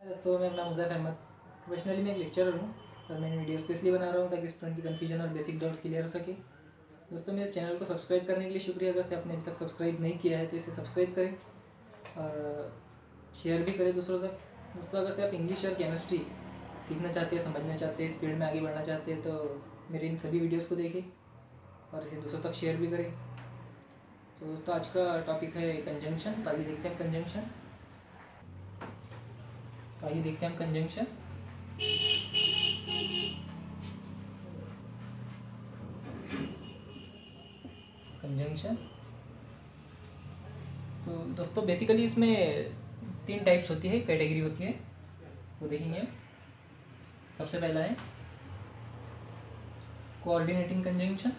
तो मैं अपना मुज़फ़्फ़र अहमद। प्रोफेशनली मैं एक लेक्चरर हूँ और मैंने वीडियोस को इसलिए बना रहा हूँ ताकि स्टूडेंट की कन्फ्यूजन और बेसिक डाउट्स क्लियर हो सके। दोस्तों, मेरे चैनल को सब्सक्राइब करने के लिए शुक्रिया। अगर आपने अभी तक सब्सक्राइब नहीं किया है तो इसे सब्सक्राइब करें और शेयर भी करें दूसरों तक। दोस्तों, अगर से आप इंग्लिश और केमिस्ट्री सीखना चाहते हैं, समझना चाहते हैं, स्पीड में आगे बढ़ना चाहते हैं तो मेरे इन सभी वीडियोज़ को देखें और इसे दूसरों तक शेयर भी करें। तो दोस्तों, आज का टॉपिक है कंजंक्शन। तो आइए देखते हैं कंजंक्शन। कंजंक्शन तो दोस्तों बेसिकली इसमें 3 टाइप्स होती है, कैटेगरी होती है, वो देखेंगे। सबसे पहला है कोऑर्डिनेटिंग कंजंक्शन।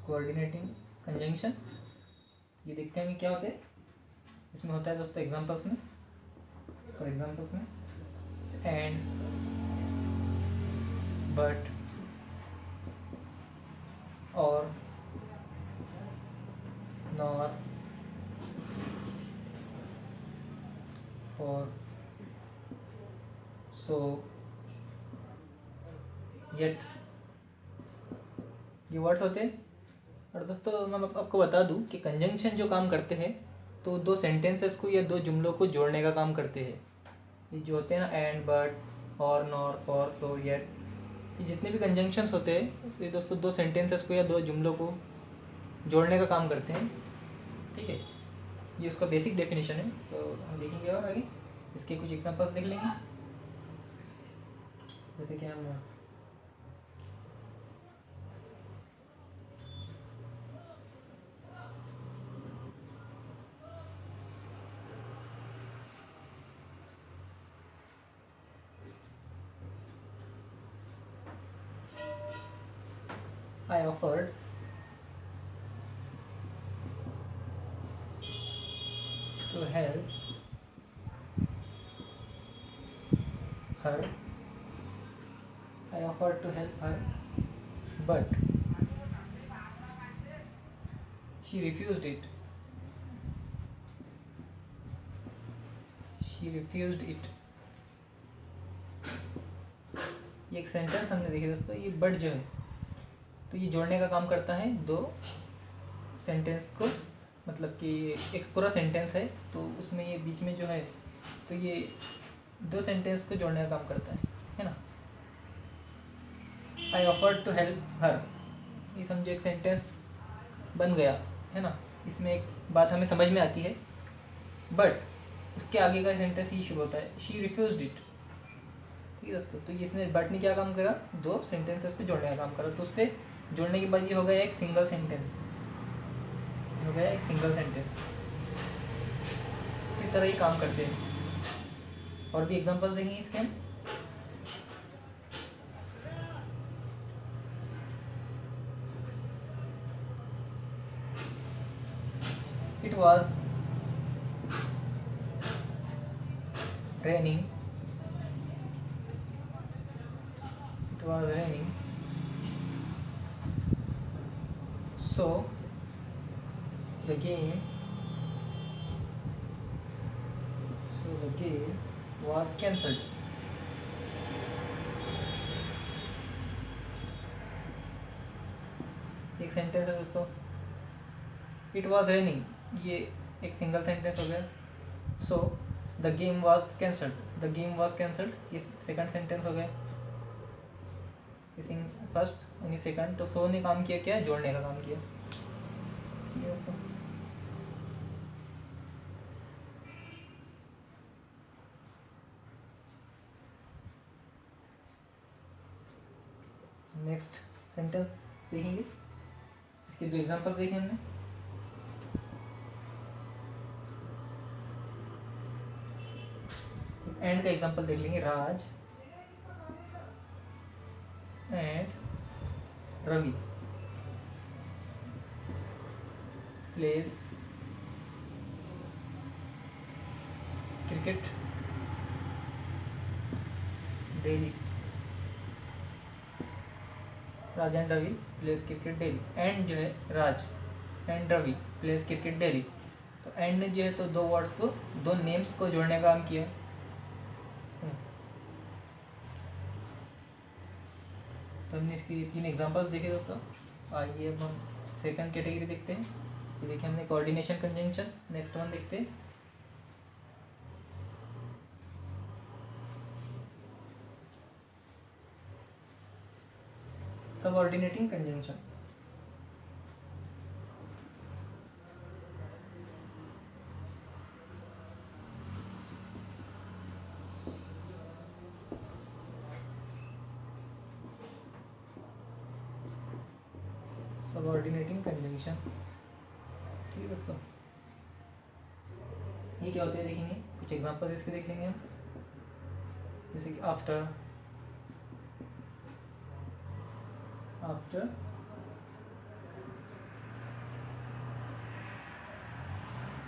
कोऑर्डिनेटिंग कंजंक्शन ये देखते हैं क्या होता है। इसमें होता है दोस्तों एग्जांपल्स में, फॉर एग्जांपल्स में एंड, बट, और, नॉर, फॉर, सो, येट, ये वर्ड्स होते हैं। और दोस्तों मैं आपको बता दूं कि कंजंक्शन जो काम करते हैं तो 2 सेंटेंसेस को या 2 जुमलों को जोड़ने का काम करते हैं। ये जो होते हैं ना, एंड, बट, और, नॉर, फॉर, सो, येट, ये जितने भी कंजंक्शंस होते हैं तो ये दोस्तों 2 सेंटेंसेस को या 2 जुमलों को जोड़ने का काम करते हैं। ठीक है, ये उसका बेसिक डेफिनेशन है। तो हम देखेंगे और आगे इसके कुछ एग्जांपल्स देख लेंगे। जैसे कि हम I offered to help her. I offered to help her, but she refused it. She refused it. ये एक सेंटेंस हमने देखी दोस्तों। ये बट जो है तो ये जोड़ने का काम करता है 2 सेंटेंस को, मतलब कि एक पूरा सेंटेंस है तो उसमें ये बीच में जो है तो ये 2 सेंटेंस को जोड़ने का काम करता है ना। I offered to help her, ये समझो एक सेंटेंस बन गया है ना। इसमें एक बात हमें समझ में आती है, बट उसके आगे का सेंटेंस ये शुरू होता है, शी रिफ्यूज्ड इट। ठीक है दोस्तों, तो इसने बट ने क्या काम करा, 2 सेंटेंसेस को जोड़ने का काम करा। तो उससे जोड़ने के बाद ये हो गया एक सिंगल सेंटेंस, हो गया एक सिंगल सेंटेंस। इसी तरह ही काम करते हैं। और भी एग्जांपल देखेंगे इसके हम। It was raining, it was raining, so the game was cancelled. एक सेंटेंस है दोस्तों, इट वॉज रेनिंग, ये एक सिंगल सेंटेंस हो गया। So the game was cancelled, the game was cancelled, ये सेकंड सेंटेंस हो गया। फर्स्ट यानी सेकंड, तो सो ने काम किया क्या, जोड़ने का काम किया। ये दोस्तों नेक्स्ट सेंटेंस देखेंगे, इसके 2 एग्जांपल देखे हमने। एंड का एग्जांपल देख लेंगे, Raj and Ravi plays cricket daily. Raj and Ravi plays cricket daily. And जो है Raj and Ravi plays cricket daily. तो एंड जो है तो दो वर्ड्स को, दो नेम्स को जोड़ने का काम किया। तो हमने इसकी 3 एग्जांपल्स देखे दोस्तों। आइए अब हम सेकंड कैटेगरी देखते हैं। तो देखिए हमने कोऑर्डिनेशन कंजंक्शंस। नेक्स्ट वन देखते हैं सबऑर्डिनेटिंग कंजंक्शन। सबऑर्डिनेटिंग कंजंक्शन, ठीक है दोस्तों। ये क्या होते हैं देखेंगे, कुछ एग्जांपल्स इसके देख लेंगे हम। जैसे कि after, after,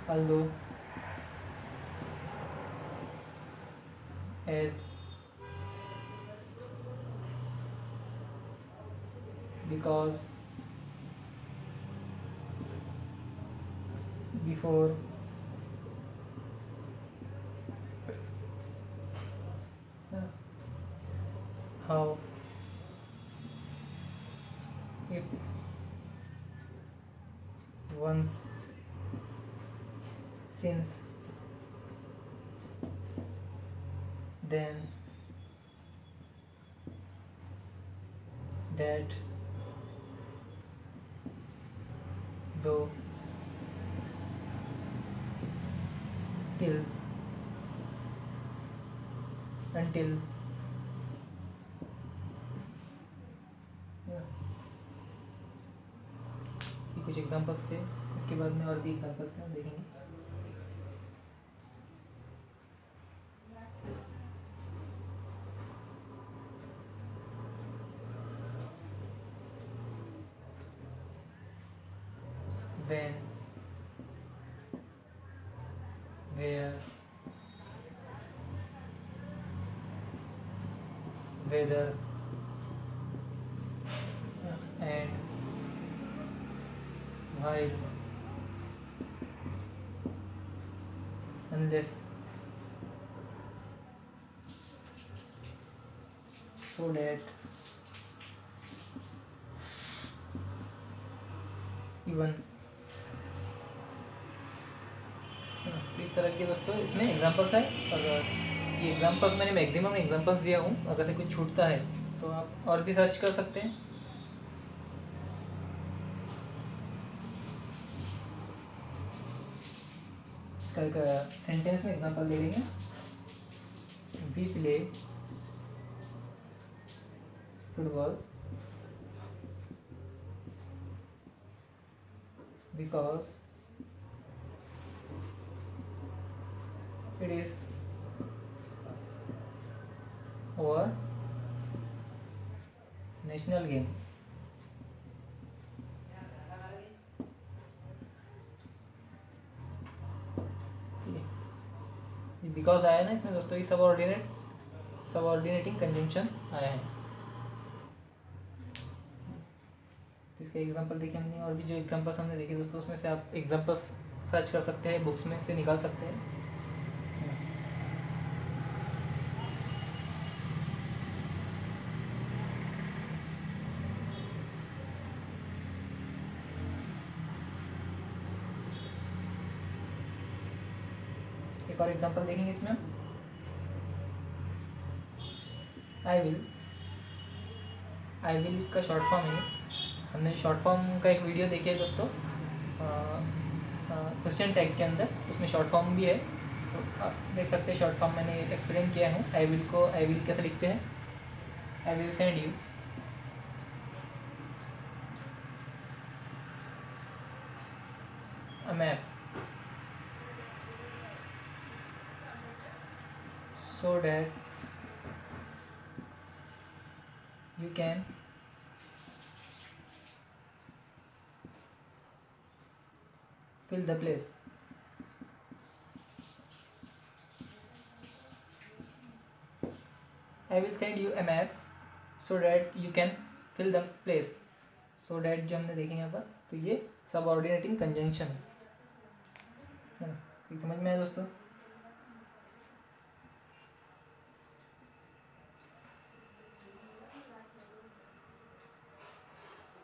although, as, because, before, how, if, once, since, then, that, though, till, until, ये कुछ एग्जांपल्स थे। इसके बाद में और भी एग्जांपल्स हैं, देखेंगे। when, where, whether, and, while, unless, so that, even। इस तरह के दोस्तों इसमें एग्जांपल्स है। और ये एग्जांपल्स मैंने मैक्सिमम एग्जांपल्स दिया हूँ। अगर से कुछ छूटता है तो आप और भी सर्च कर सकते हैं। इसका एक सेंटेंस में एग्जांपल दे देंगे। We play football because it is our national game। Because आया ना इसमें दोस्तों, ये सबऑर्डिनेटिंग कंजंक्शन आया है। तो इसका एग्जांपल देखिए हमने। और भी जो एग्जांपल्स हमने देखे दोस्तों, उसमें से आप एग्जांपल्स सर्च कर सकते हैं, बुक्स में से निकाल सकते हैं। एक और एग्जांपल देखेंगे इसमें। आई विल का शॉर्ट फॉर्म है। हमने शॉर्ट फॉर्म का एक वीडियो देखी है दोस्तों, क्वेश्चन टैग के अंदर, उसमें शॉर्ट फॉर्म भी है। तो आप देख सकते हैं, शॉर्ट फॉर्म मैंने एक्सप्लेन किया है। आई विल कैसे लिखते हैं। I will send you a map so that you can fill the place। I will send you a map so that you can fill the place so that जो हमने देखे यहाँ पर, तो ये सबऑर्डिनेटिंग कंजंक्शन है ना। समझ में आया दोस्तों?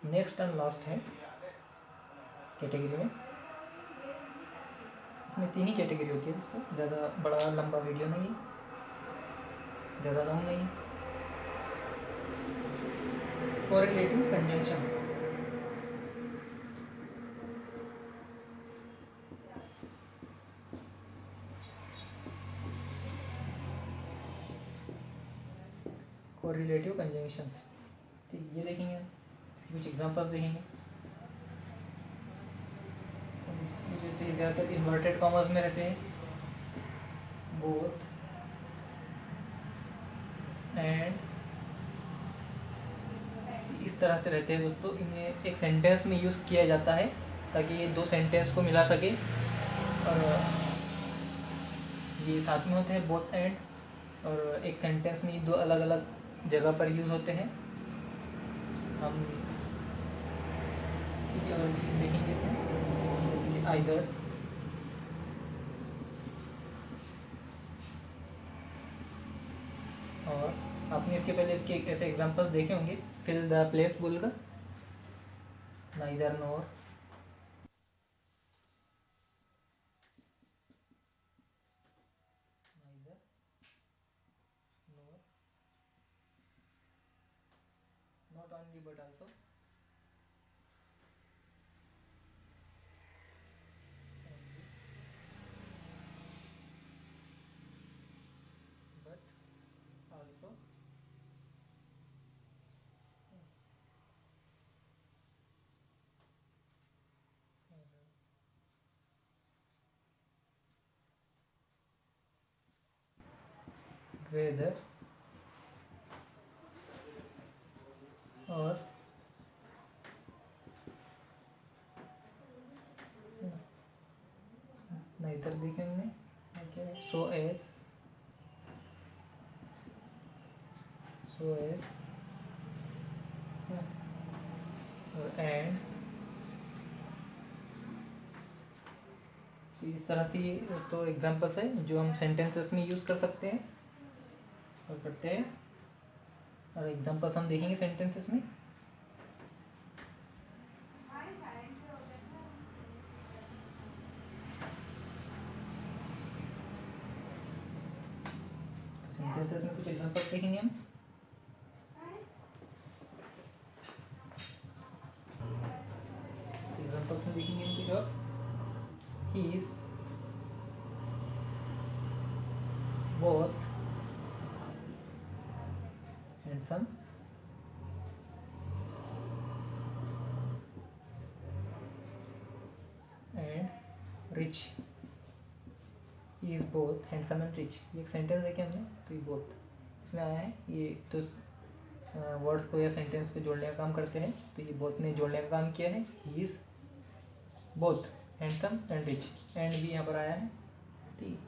नेक्स्ट एंड लास्ट है कैटेगरी में, इसमें 3 ही कैटेगरी होती है दोस्तों, ज़्यादा बड़ा लंबा वीडियो नहीं, ज़्यादा लॉन्ग नहीं। कोरिलेटिव कंजंक्शन, कोरिलेटिव कंजंक्शंस, ठीक, ये देखेंगे, इसके कुछ एग्जांपल्स देखेंगे। जो ज़्यादातर इन्वर्टेड कॉमर्स में रहते हैं, बोथ एंड, इस तरह से रहते हैं दोस्तों। इन्हें एक सेंटेंस में यूज़ किया जाता है ताकि ये 2 सेंटेंस को मिला सके, और ये साथ में होते हैं बोथ एंड, और एक सेंटेंस में 2 अलग अलग जगह पर यूज़ होते हैं। हम और भी देखेंगे इसे, जैसे कि आइदर, और आपने इसके पहले इसके ऐसे एग्जांपल्स देखे होंगे, फिल द प्लेस बोलकर, neither nor, neither nor, not only but also, but also, whether, और नाइदर देखे हमने, क्या है, सो एज, और एंड। इस तरह से तो एग्जांपल्स है जो हम सेंटेंसेस में यूज़ कर सकते हैं और करते हैं, और एग्जांपल्स हम देखेंगे सेंटेंसेस में। सेंटेंसेस में कुछ एग्जांपल्स देखेंगे हम। एग्जांपल्स में देखेंगे हम कुछ और, he is both handsome and rich, he is both handsome and rich। ये एक सेंटेंस देखे हमने, तो ये बोथ इसमें आया है, ये तो वर्ड्स को या सेंटेंस को जोड़ने का काम करते हैं, तो ये बोथ ने जोड़ने का काम किया है। He is both handsome and rich, and भी यहाँ पर आया है, ठीक।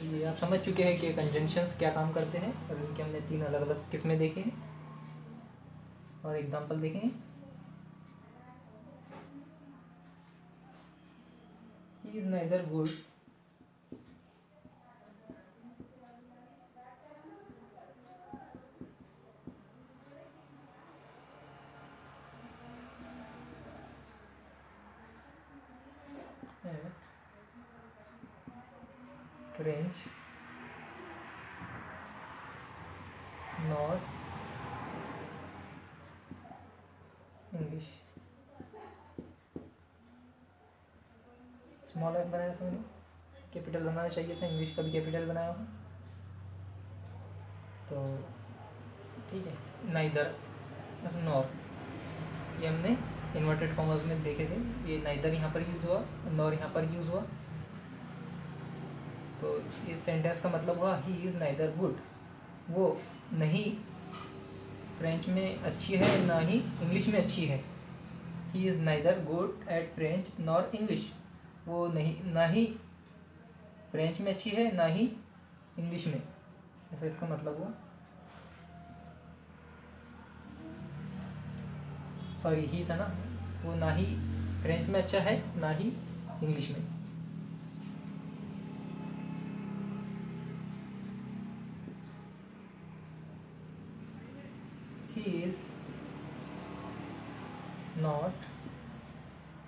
ये आप समझ चुके हैं कि कंजंक्शंस क्या काम करते हैं, और इनके हमने 3 अलग अलग किस्में देखे हैं और एग्जांपल देखे हैं। He is neither good French nor English। Small F बनाया था मैंने, कैपिटल बनाना चाहिए था, इंग्लिश का भी कैपिटल बनाया हो तो ठीक है। नाइदर नॉर, ये हमने इन्वर्टेड कॉमर्स में देखे थे, ये नाइदर यहाँ पर यूज़ हुआ, नॉर यहाँ पर यूज़ हुआ, तो इस सेंटेंस का मतलब हुआ ही इज़ नाइदर गुड, वो नहीं फ्रेंच में अच्छी है ना ही इंग्लिश में अच्छी है। He is neither good at French nor English, वो नहीं ना ही फ्रेंच में अच्छी है ना ही इंग्लिश में, ऐसा इसका मतलब हुआ। सॉरी ही था ना, वो ना ही फ्रेंच में अच्छा है ना ही इंग्लिश में। He is not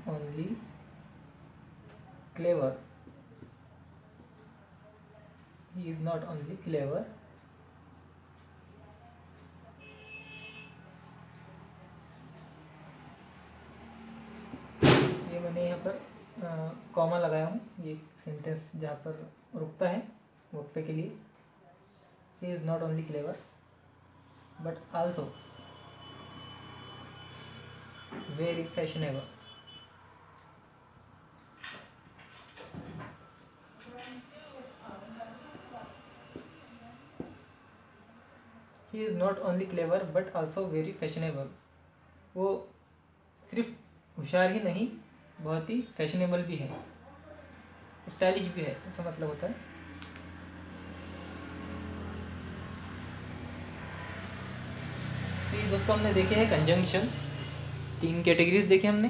only clever, he is not only clever ये मैंने यहाँ पर कॉमा लगाया हूँ, ये सेंटेंस जहाँ पर रुकता है वक्फे के लिए। he is not only clever but also very fashionable। he is not only clever but also very fashionable, वो सिर्फ होशियार ही नहीं, बहुत ही फैशनेबल भी है, स्टाइलिश भी है, ऐसा मतलब होता है। तो ये दोस्तों हमने देखे हैं कंजंक्शन, 3 कैटेगरीज देखे हमने।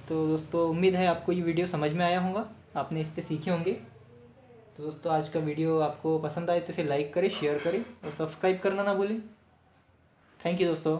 तो दोस्तों उम्मीद है आपको ये वीडियो समझ में आया होगा, आपने इससे सीखे होंगे। तो दोस्तों आज का वीडियो आपको पसंद आए तो इसे लाइक करें, शेयर करें और सब्सक्राइब करना ना भूलें। थैंक यू दोस्तों।